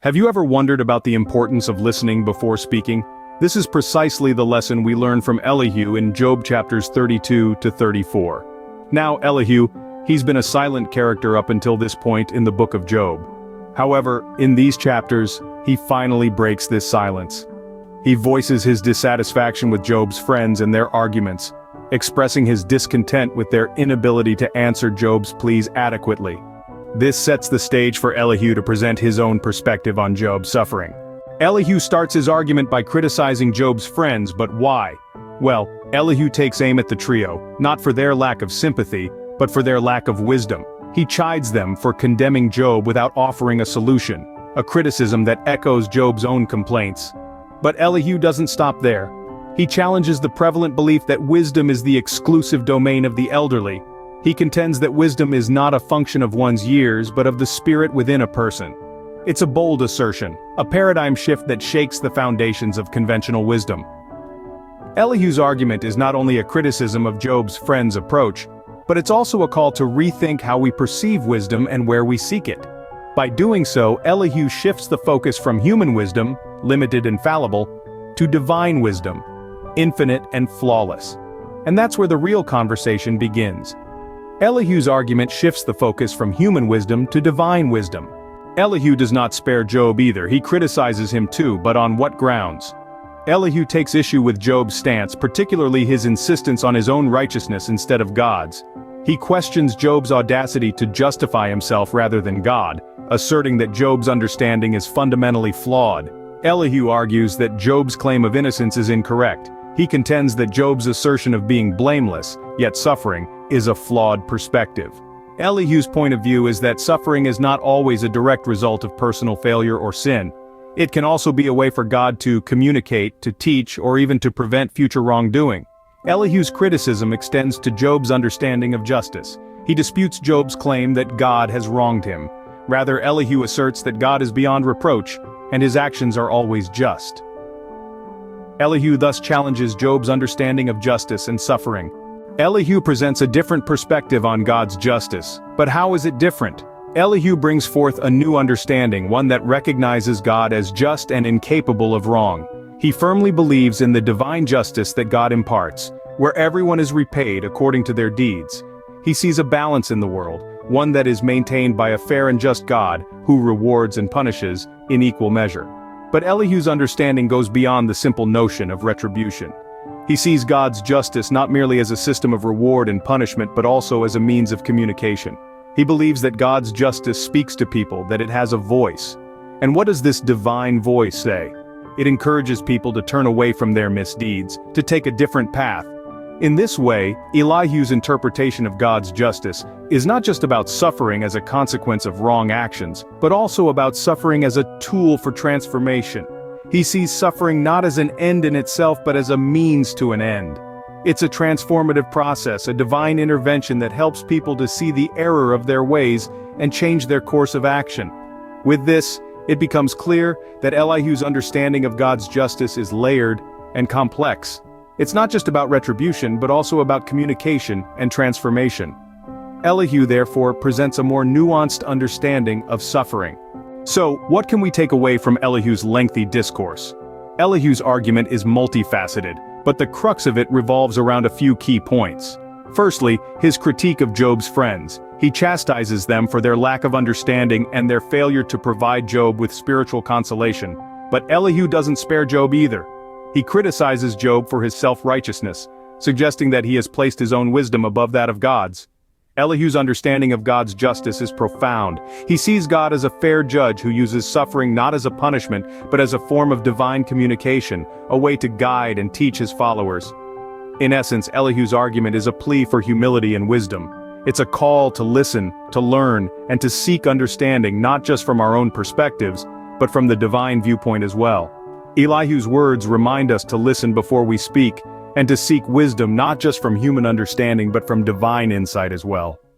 Have you ever wondered about the importance of listening before speaking? This is precisely the lesson we learn from Elihu in Job chapters 32 to 34. Now Elihu, he's been a silent character up until this point in the book of Job. However, in these chapters, he finally breaks this silence. He voices his dissatisfaction with Job's friends and their arguments, expressing his discontent with their inability to answer Job's pleas adequately. This sets the stage for Elihu to present his own perspective on Job's suffering. Elihu starts his argument by criticizing Job's friends, but why? Well, Elihu takes aim at the trio, not for their lack of sympathy, but for their lack of wisdom. He chides them for condemning Job without offering a solution, a criticism that echoes Job's own complaints. But Elihu doesn't stop there. He challenges the prevalent belief that wisdom is the exclusive domain of the elderly. He contends that wisdom is not a function of one's years but of the spirit within a person. It's a bold assertion, a paradigm shift that shakes the foundations of conventional wisdom. Elihu's argument is not only a criticism of Job's friends' approach, but it's also a call to rethink how we perceive wisdom and where we seek it. By doing so, Elihu shifts the focus from human wisdom, limited and fallible, to divine wisdom, infinite and flawless. And that's where the real conversation begins. Elihu's argument shifts the focus from human wisdom to divine wisdom. Elihu does not spare Job either. He criticizes him too, but on what grounds? Elihu takes issue with Job's stance, particularly his insistence on his own righteousness instead of God's. He questions Job's audacity to justify himself rather than God, asserting that Job's understanding is fundamentally flawed. Elihu argues that Job's claim of innocence is incorrect. He contends that Job's assertion of being blameless, yet suffering, is a flawed perspective. Elihu's point of view is that suffering is not always a direct result of personal failure or sin. It can also be a way for God to communicate, to teach, or even to prevent future wrongdoing. Elihu's criticism extends to Job's understanding of justice. He disputes Job's claim that God has wronged him. Rather, Elihu asserts that God is beyond reproach, and his actions are always just. Elihu thus challenges Job's understanding of justice and suffering. Elihu presents a different perspective on God's justice, but how is it different? Elihu brings forth a new understanding, one that recognizes God as just and incapable of wrong. He firmly believes in the divine justice that God imparts, where everyone is repaid according to their deeds. He sees a balance in the world, one that is maintained by a fair and just God, who rewards and punishes in equal measure. But Elihu's understanding goes beyond the simple notion of retribution. He sees God's justice not merely as a system of reward and punishment but also as a means of communication. He believes that God's justice speaks to people, that it has a voice. And what does this divine voice say? It encourages people to turn away from their misdeeds, to take a different path. In this way, Elihu's interpretation of God's justice is not just about suffering as a consequence of wrong actions, but also about suffering as a tool for transformation. He sees suffering not as an end in itself but as a means to an end. It's a transformative process, a divine intervention that helps people to see the error of their ways and change their course of action. With this, it becomes clear that Elihu's understanding of God's justice is layered and complex. It's not just about retribution but also about communication and transformation. Elihu therefore presents a more nuanced understanding of suffering. So, what can we take away from Elihu's lengthy discourse? Elihu's argument is multifaceted, but the crux of it revolves around a few key points. Firstly, his critique of Job's friends. He chastises them for their lack of understanding and their failure to provide Job with spiritual consolation. But Elihu doesn't spare Job either. He criticizes Job for his self-righteousness, suggesting that he has placed his own wisdom above that of God's. Elihu's understanding of God's justice is profound. He sees God as a fair judge who uses suffering not as a punishment, but as a form of divine communication, a way to guide and teach his followers. In essence, Elihu's argument is a plea for humility and wisdom. It's a call to listen, to learn, and to seek understanding not just from our own perspectives, but from the divine viewpoint as well. Elihu's words remind us to listen before we speak, and to seek wisdom not just from human understanding but from divine insight as well.